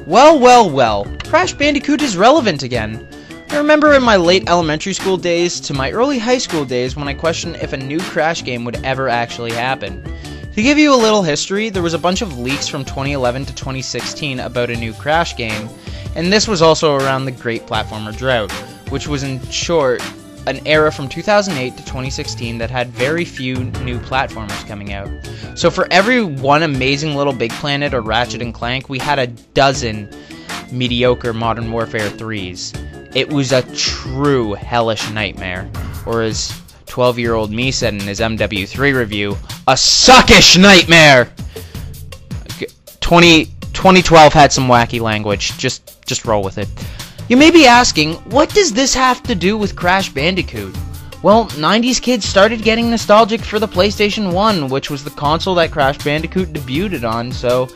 Well, well, well, Crash Bandicoot is relevant again. I remember in my late elementary school days to my early high school days when I questioned if a new Crash game would ever actually happen. To give you a little history, there was a bunch of leaks from 2011 to 2016 about a new Crash game, and this was also around the Great Platformer Drought, which was in short an era from 2008 to 2016 that had very few new platformers coming out. So for every one amazing little Big Planet or Ratchet & Clank, we had a dozen mediocre Modern Warfare 3s. It was a true hellish nightmare, or as 12-year-old me said in his MW3 review, a suckish nightmare! 2012 had some wacky language, just roll with it. You may be asking, what does this have to do with Crash Bandicoot? Well, 90s kids started getting nostalgic for the PlayStation 1, which was the console that Crash Bandicoot debuted on, so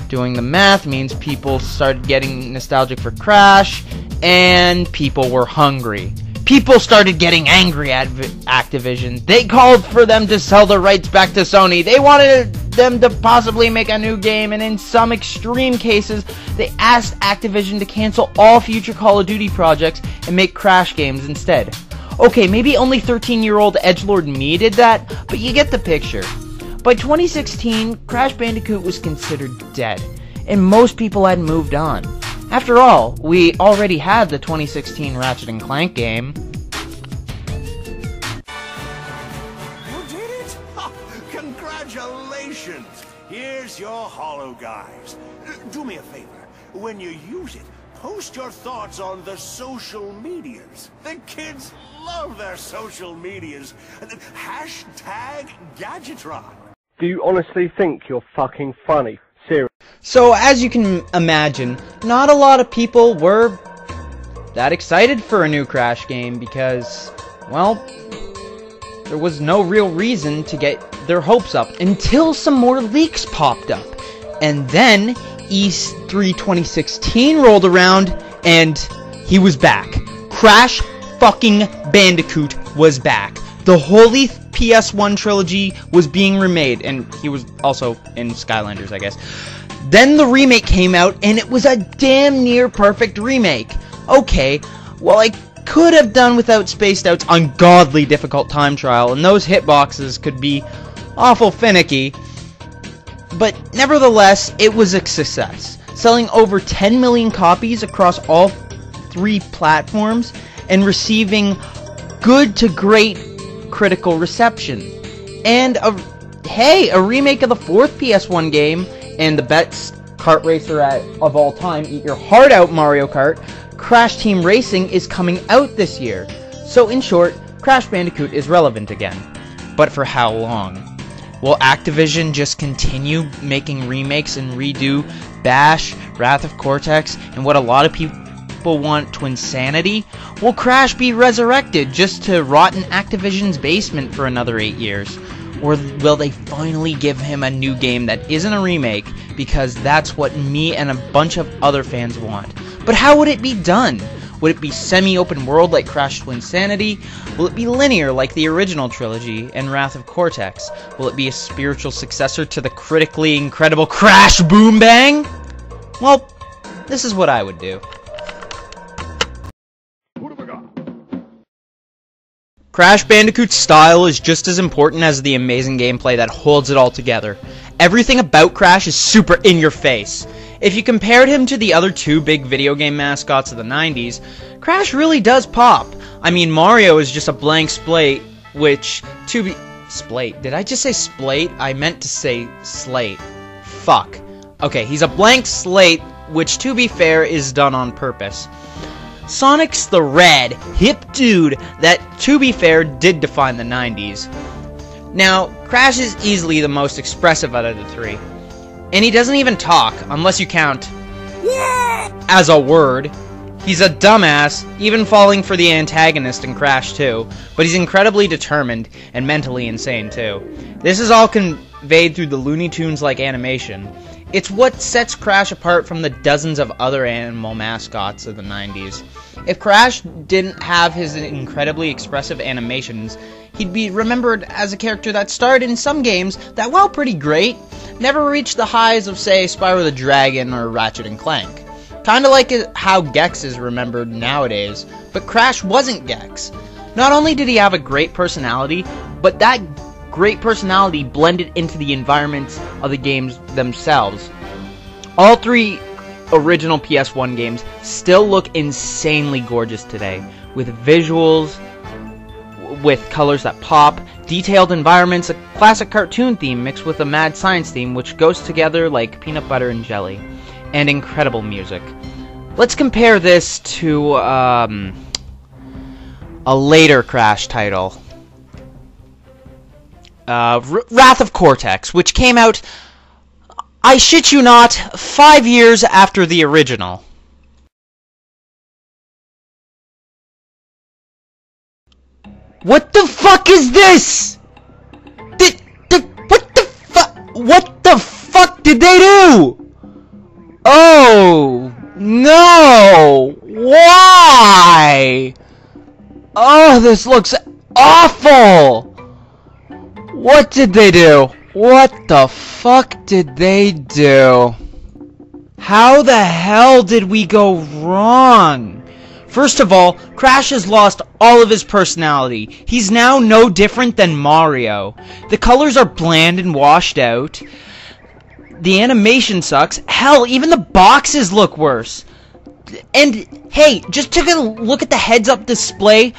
doing the math means people started getting nostalgic for Crash, and people were hungry. People started getting angry at Activision. They called for them to sell the rights back to Sony. They wanted them to possibly make a new game, and in some extreme cases, they asked Activision to cancel all future Call of Duty projects and make Crash games instead. Okay, maybe only 13-year-old edgelord me did that, but you get the picture. By 2016, Crash Bandicoot was considered dead, and most people had moved on. After all, we already had the 2016 Ratchet & Clank game. You did it? Oh, congratulations! Here's your holo, guys. Do me a favor. When you use it, post your thoughts on the social medias. The kids love their social medias. Hashtag Gadgetron. Do you honestly think you're fucking funny? Seriously. So, as you can imagine, not a lot of people were that excited for a new Crash game because, well, there was no real reason to get their hopes up until some more leaks popped up. And then E3 2016 rolled around and he was back. Crash fucking Bandicoot was back. The holy PS1 trilogy was being remade, and he was also in Skylanders, I guess. Then the remake came out, and it was a damn near perfect remake. Okay, well, I could have done without Spaced Out's ungodly difficult time trial, and those hitboxes could be awful finicky, but nevertheless, it was a success, selling over 10 million copies across all 3 platforms, and receiving good to great critical reception. And a remake of the 4th PS1 game and the best kart racer of all time, eat your heart out Mario Kart, Crash Team Racing is coming out this year. So in short, Crash Bandicoot is relevant again. But for how long? Will Activision just continue making remakes and redo Bash, Wrath of Cortex, and what a lot of people want, Twinsanity? Will Crash be resurrected just to rot in Activision's basement for another 8 years? Or will they finally give him a new game that isn't a remake, because that's what me and a bunch of other fans want? But how would it be done? Would it be semi-open world like Crash Twinsanity? Will it be linear like the original trilogy and Wrath of Cortex? Will it be a spiritual successor to the critically incredible Crash Boom Bang? Well, this is what I would do. Crash Bandicoot's style is just as important as the amazing gameplay that holds it all together. Everything about Crash is super in your face. If you compared him to the other 2 big video game mascots of the 90s, Crash really does pop. I mean, Mario is just a blank slate, which, Splate. Did I just say splate? I meant to say slate. Fuck. Okay, he's a blank slate, which, to be fair, is done on purpose. Sonic's the red, hip dude that, to be fair, did define the 90s. Now, Crash is easily the most expressive out of the 3. And he doesn't even talk, unless you count as a word. He's a dumbass, even falling for the antagonist in Crash 2, but he's incredibly determined and mentally insane too. This is all conveyed through the Looney Tunes-like animation. It's what sets Crash apart from the dozens of other animal mascots of the 90s. If Crash didn't have his incredibly expressive animations, he'd be remembered as a character that starred in some games that, while pretty great, never reached the highs of, say, Spyro the Dragon or Ratchet & Clank. Kinda like how Gex is remembered nowadays, but Crash wasn't Gex. Not only did he have a great personality, but that great personality blended into the environments of the games themselves. All three original PS1 games still look insanely gorgeous today, with visuals, with colors that pop, detailed environments, a classic cartoon theme mixed with a mad science theme which goes together like peanut butter and jelly, and incredible music. Let's compare this to a later Crash title, Wrath of Cortex, which came out, I shit you not, 5 years after the original. What the fuck is this? What the fuck did they do? Oh, no! Why? Oh, this looks awful! What did they do? What the fuck did they do? How the hell did we go wrong? First of all, Crash has lost all of his personality. He's now no different than Mario. The colors are bland and washed out. The animation sucks. Hell, even the boxes look worse. And, hey, just take a look at the heads-up display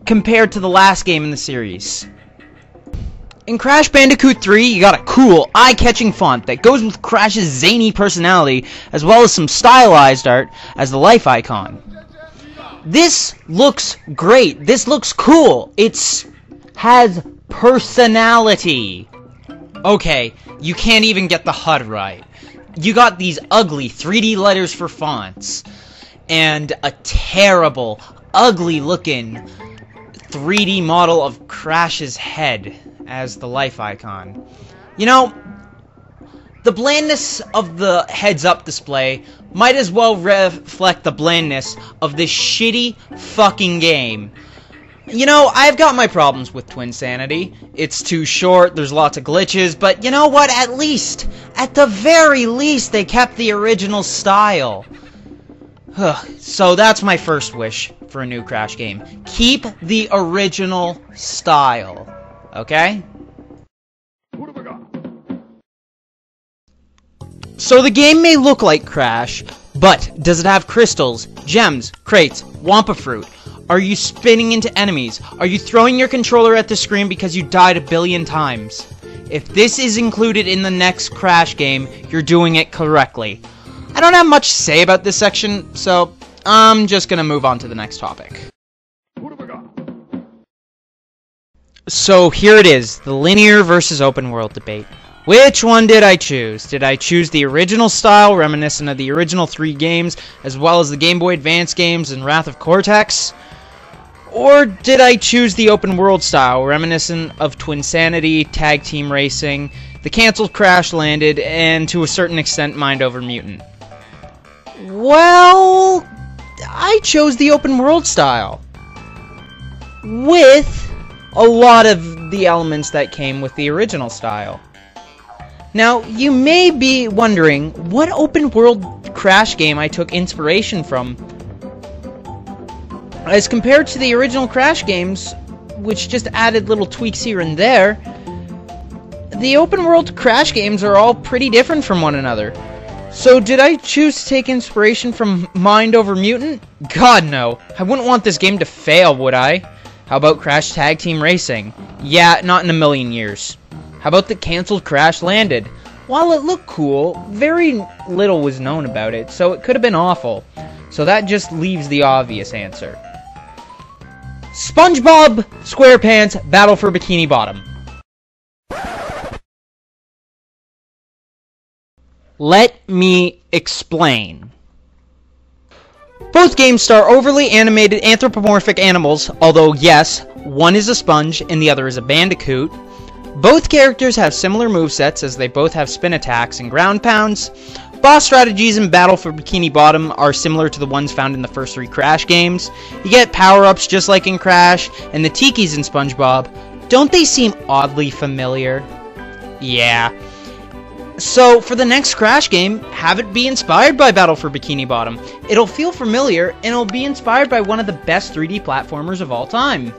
compared to the last game in the series. In Crash Bandicoot 3, you got a cool, eye-catching font that goes with Crash's zany personality, as well as some stylized art as the life icon. This looks great. This looks cool. It has personality. Okay, you can't even get the HUD right. You got these ugly 3D letters for fonts, and a terrible, ugly-looking 3D model of Crash's head as the life icon. You know, the blandness of the heads-up display might as well reflect the blandness of this shitty fucking game. You know, I've got my problems with Twinsanity. It's too short, there's lots of glitches, but you know what? At least, at the very least, they kept the original style. So that's my first wish for a new Crash game. Keep the original style. Okay? So the game may look like Crash, but does it have crystals, gems, crates, Wampa fruit? Are you spinning into enemies? Are you throwing your controller at the screen because you died 1 billion times? If this is included in the next Crash game, you're doing it correctly. I don't have much to say about this section, so I'm just gonna move on to the next topic. So here it is, the linear versus open world debate. Which one did I choose? Did I choose the original style, reminiscent of the original 3 games, as well as the Game Boy Advance games and Wrath of Cortex? Or did I choose the open world style, reminiscent of Twinsanity, Tag Team Racing, the cancelled Crash Landed, and to a certain extent Mind Over Mutant? Well, I chose the open world style, with a lot of the elements that came with the original style. Now, you may be wondering what open world Crash game I took inspiration from. As compared to the original Crash games, which just added little tweaks here and there, the open world Crash games are all pretty different from one another. So did I choose to take inspiration from Mind Over Mutant? God no. I wouldn't want this game to fail, would I? How about Crash Tag Team Racing? Yeah, not in a million years. How about the cancelled Crash Landed? While it looked cool, very little was known about it, so it could have been awful. So that just leaves the obvious answer. SpongeBob SquarePants Battle for Bikini Bottom. Let me explain. Both games star overly animated anthropomorphic animals, although yes, one is a sponge and the other is a bandicoot. Both characters have similar movesets as they both have spin attacks and ground pounds. Boss strategies in Battle for Bikini Bottom are similar to the ones found in the first 3 Crash games. You get power-ups just like in Crash, and the tikis in SpongeBob. Don't they seem oddly familiar? Yeah. So, for the next Crash game, have it be inspired by Battle for Bikini Bottom. It'll feel familiar, and it'll be inspired by one of the best 3D platformers of all time.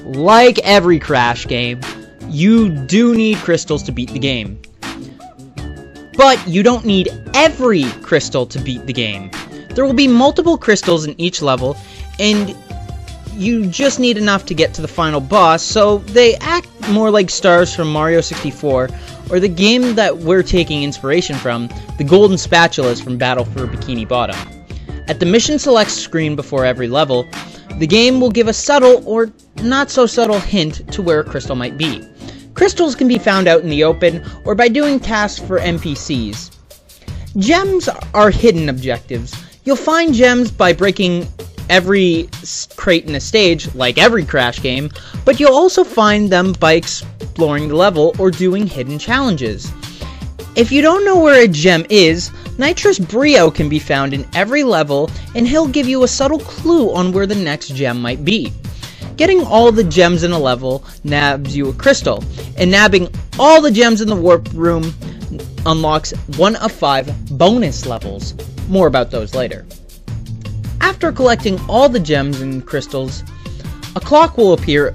Like every Crash game, you do need crystals to beat the game. But you don't need every crystal to beat the game. There will be multiple crystals in each level, and you just need enough to get to the final boss, so they act more like stars from Mario 64, or the game that we're taking inspiration from, the golden spatulas from Battle for Bikini Bottom. At the mission select screen before every level, the game will give a subtle or not so subtle hint to where a crystal might be. Crystals can be found out in the open, or by doing tasks for NPCs. Gems are hidden objectives. You'll find gems by breaking every crate in a stage, like every Crash game, but you'll also find them by exploring the level or doing hidden challenges. If you don't know where a gem is, Nitrous Brio can be found in every level, and he'll give you a subtle clue on where the next gem might be. Getting all the gems in a level nabs you a crystal, and nabbing all the gems in the warp room unlocks one of 5 bonus levels. More about those later. After collecting all the gems and crystals, a clock will appear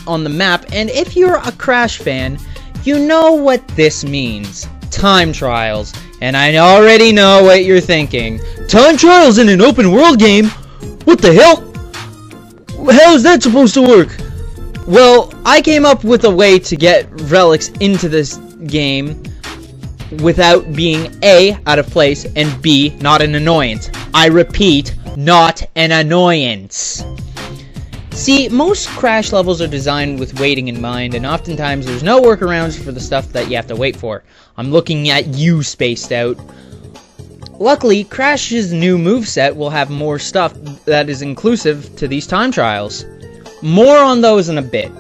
on the map, and if you're a Crash fan, you know what this means. Time trials. And I already know what you're thinking. Time trials in an open world game? What the hell? How is that supposed to work? Well, I came up with a way to get relics into this game without being A, out of place, and B, not an annoyance. I repeat, not an annoyance. See, most Crash levels are designed with waiting in mind, and oftentimes there's no workarounds for the stuff that you have to wait for. I'm looking at you, Spaced Out. Luckily, Crash's new moveset will have more stuff that is inclusive to these time trials. More on those in a bit.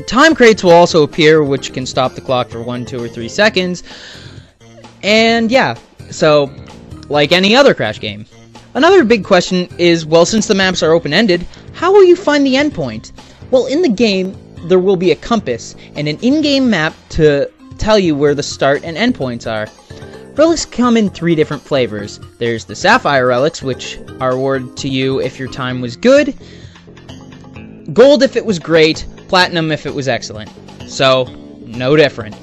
Time crates will also appear, which can stop the clock for 1, 2, or 3 seconds. And yeah, so, like any other Crash game. Another big question is, well, since the maps are open-ended, how will you find the endpoint? Well, in the game, there will be a compass and an in-game map to tell you where the start and end points are. Relics come in 3 different flavors. There's the Sapphire Relics, which are awarded to you if your time was good, Gold if it was great, Platinum if it was excellent. So, no different.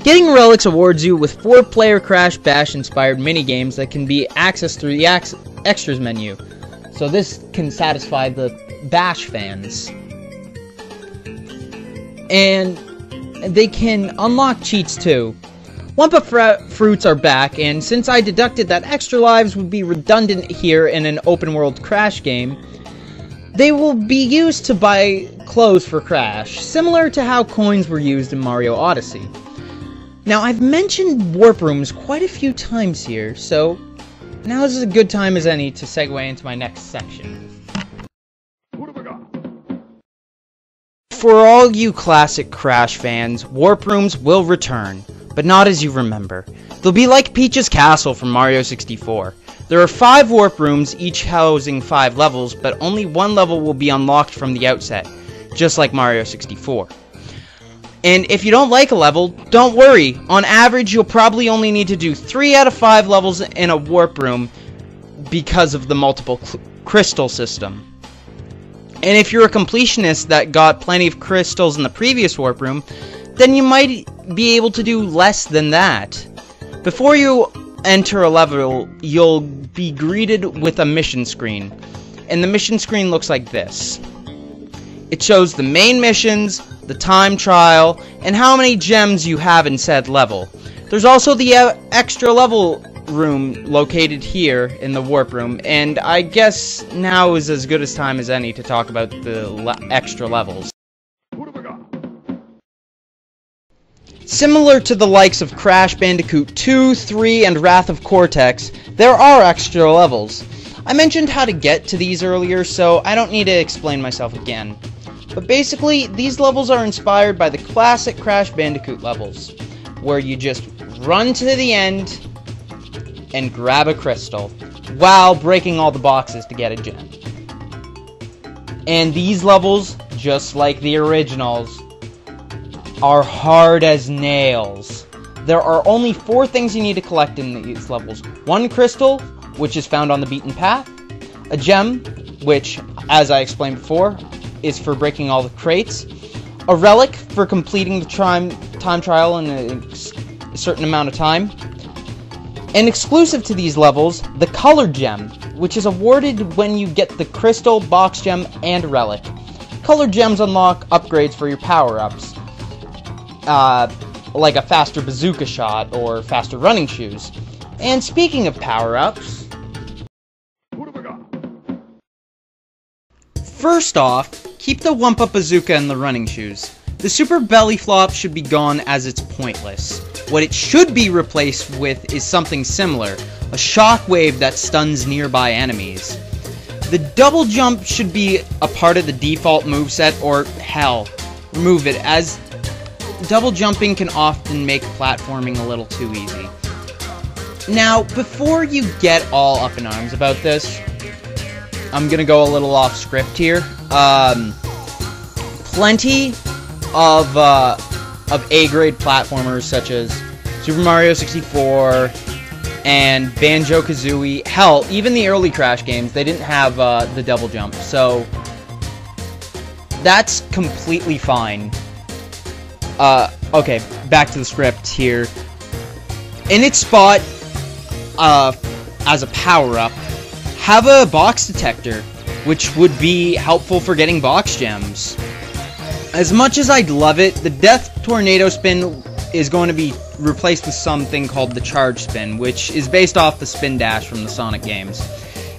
Getting Relics awards you with 4-player Crash Bash inspired minigames that can be accessed through the Extras menu. So this can satisfy the Bash fans. And they can unlock cheats too. Wumpa Fruits are back, and since I deducted that extra lives would be redundant here in an open world Crash game, they will be used to buy clothes for Crash, similar to how coins were used in Mario Odyssey. Now, I've mentioned warp rooms quite a few times here, so now is as a good time as any to segue into my next section. For all you classic Crash fans, warp rooms will return, but not as you remember. They'll be like Peach's Castle from Mario 64. There are 5 warp rooms, each housing 5 levels, but only 1 level will be unlocked from the outset, just like Mario 64. And if you don't like a level, don't worry. On average, you'll probably only need to do 3 out of 5 levels in a warp room because of the multiple crystal system. And if you're a completionist that got plenty of crystals in the previous warp room, then you might be able to do less than that. Before you enter a level, you'll be greeted with a mission screen. And the mission screen looks like this. It shows the main missions, the time trial, and how many gems you have in said level. There's also the extra level room located here in the warp room, and I guess now is as good a time as any to talk about the extra levels. Similar to the likes of Crash Bandicoot 2, 3, and Wrath of Cortex, there are extra levels. I mentioned how to get to these earlier, so I don't need to explain myself again. But basically, these levels are inspired by the classic Crash Bandicoot levels, where you just run to the end and grab a crystal, while breaking all the boxes to get a gem. And these levels, just like the originals, are hard as nails. There are only 4 things you need to collect in these levels. 1 crystal, which is found on the beaten path. A gem, which, as I explained before, is for breaking all the crates. A relic for completing the time trial in a certain amount of time. And exclusive to these levels, the color gem, which is awarded when you get the crystal, box gem, and relic. Colored gems unlock upgrades for your power-ups, like a faster bazooka shot or faster running shoes. And speaking of power-ups, first off, keep the Wumpa bazooka and the running shoes. The super belly flop should be gone as it's pointless. What it should be replaced with is something similar, a shockwave that stuns nearby enemies. The double jump should be a part of the default moveset, or hell, remove it, as double jumping can often make platforming a little too easy. Now, before you get all up in arms about this, I'm gonna go a little off script here. Plenty of A-grade platformers such as Super Mario 64, and Banjo-Kazooie, hell, even the early Crash games, they didn't have the double jump, so that's completely fine. Okay, back to the script here. In its spot, as a power-up, have a box detector, which would be helpful for getting box gems. As much as I'd love it, the Death Tornado Spin is going to be replaced with something called the Charge Spin, which is based off the Spin Dash from the Sonic games.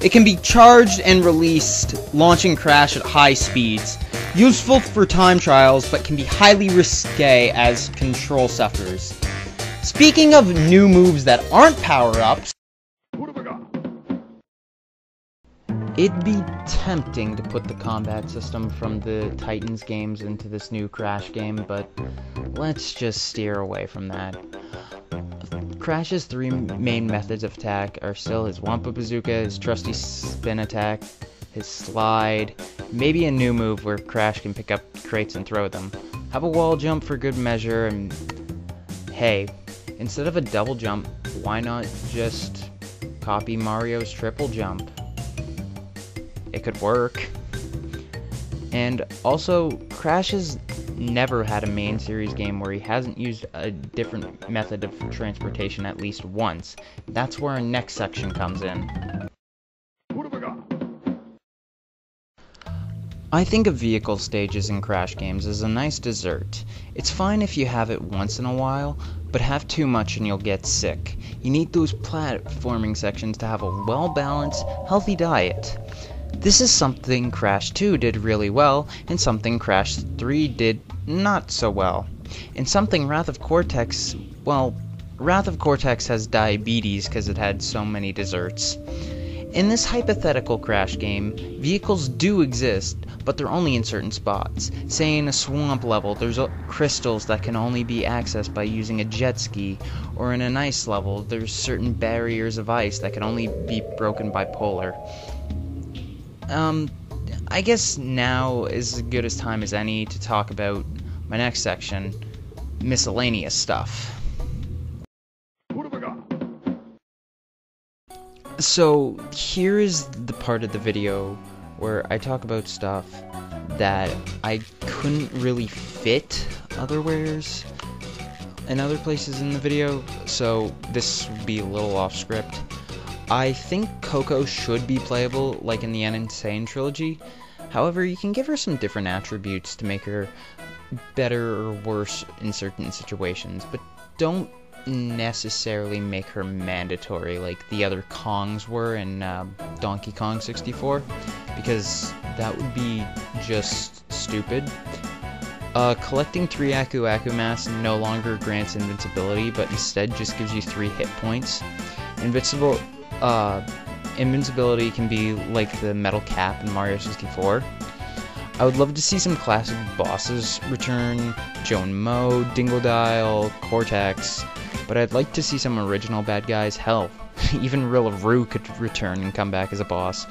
It can be charged and released, launching Crash at high speeds. Useful for time trials, but can be highly risque as control suffers. Speaking of new moves that aren't power-ups, it'd be tempting to put the combat system from the Titans games into this new Crash game, but let's just steer away from that. Crash's 3 main methods of attack are still his Wumpa Bazooka, his trusty spin attack, his slide, maybe a new move where Crash can pick up crates and throw them. Have a wall jump for good measure, and hey, instead of a double jump, why not just copy Mario's triple jump? It could work. And also, Crash has never had a main series game where he hasn't used a different method of transportation at least once. That's where our next section comes in. I think of vehicle stages in Crash games as a nice dessert. It's fine if you have it once in a while, but have too much and you'll get sick. You need those platforming sections to have a well-balanced, healthy diet. This is something Crash 2 did really well, and something Crash 3 did not so well. And something Wrath of Cortex, well, Wrath of Cortex has diabetes because it had so many desserts. In this hypothetical Crash game, vehicles do exist, but they're only in certain spots. Say in a swamp level, there's crystals that can only be accessed by using a jet ski, or in an ice level, there's certain barriers of ice that can only be broken by polar. I guess now is as good a time as any to talk about my next section, miscellaneous stuff. So, here is the part of the video where I talk about stuff that I couldn't really fit otherwheres in other places in the video, so this will be a little off script. I think Coco should be playable like in the N. Insane trilogy. However, you can give her some different attributes to make her better or worse in certain situations, but don't necessarily make her mandatory like the other Kongs were in Donkey Kong 64, because that would be just stupid. Collecting 3 Aku Aku masks no longer grants invincibility, but instead just gives you 3 hit points. Invincibility can be like the metal cap in Mario 64. I would love to see some classic bosses return, Joan Mo, Dingodile, Cortex, but I'd like to see some original bad guys. Hell, even Rilla-Roo could return and come back as a boss.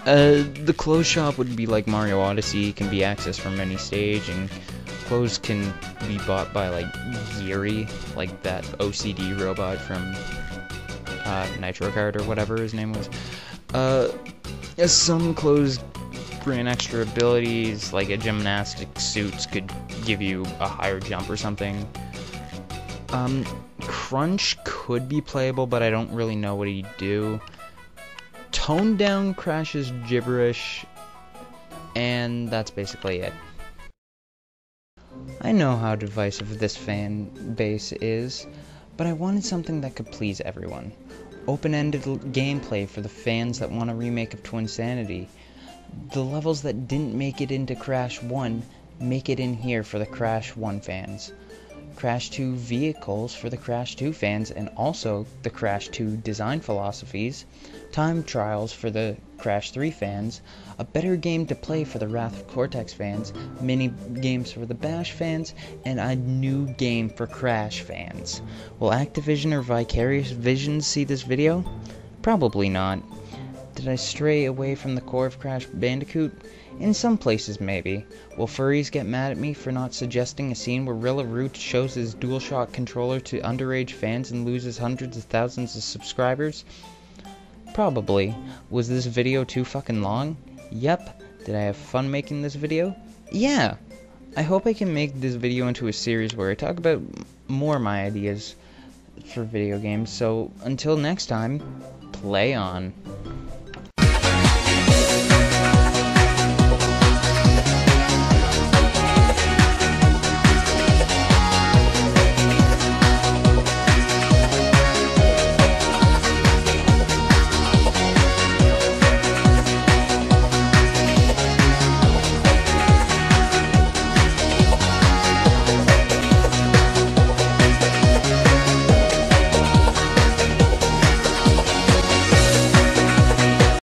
The clothes shop would be like Mario Odyssey, can be accessed from any stage, and clothes can be bought by, like, Yuri, like that OCD robot from Nitro Card or whatever his name was. Some clothes grant extra abilities, like a gymnastic suits could give you a higher jump or something. Crunch could be playable, but I don't really know what he'd do. Toned down Crash is gibberish, and that's basically it. I know how divisive this fan base is, but I wanted something that could please everyone. Open-ended gameplay for the fans that want a remake of Twinsanity. The levels that didn't make it into Crash 1 make it in here for the Crash 1 fans. Crash 2 vehicles for the Crash 2 fans, and also the Crash 2 design philosophies, time trials for the Crash 3 fans, a better game to play for the Wrath of Cortex fans, mini games for the Bash fans, and a new game for Crash fans. Will Activision or Vicarious Visions see this video? Probably not. Did I stray away from the core of Crash Bandicoot? In some places, maybe. Will furries get mad at me for not suggesting a scene where Rilla Root shows his DualShock controller to underage fans and loses hundreds of thousands of subscribers? Probably. Was this video too fucking long? Yep. Did I have fun making this video? Yeah. I hope I can make this video into a series where I talk about more of my ideas for video games. So, until next time, play on.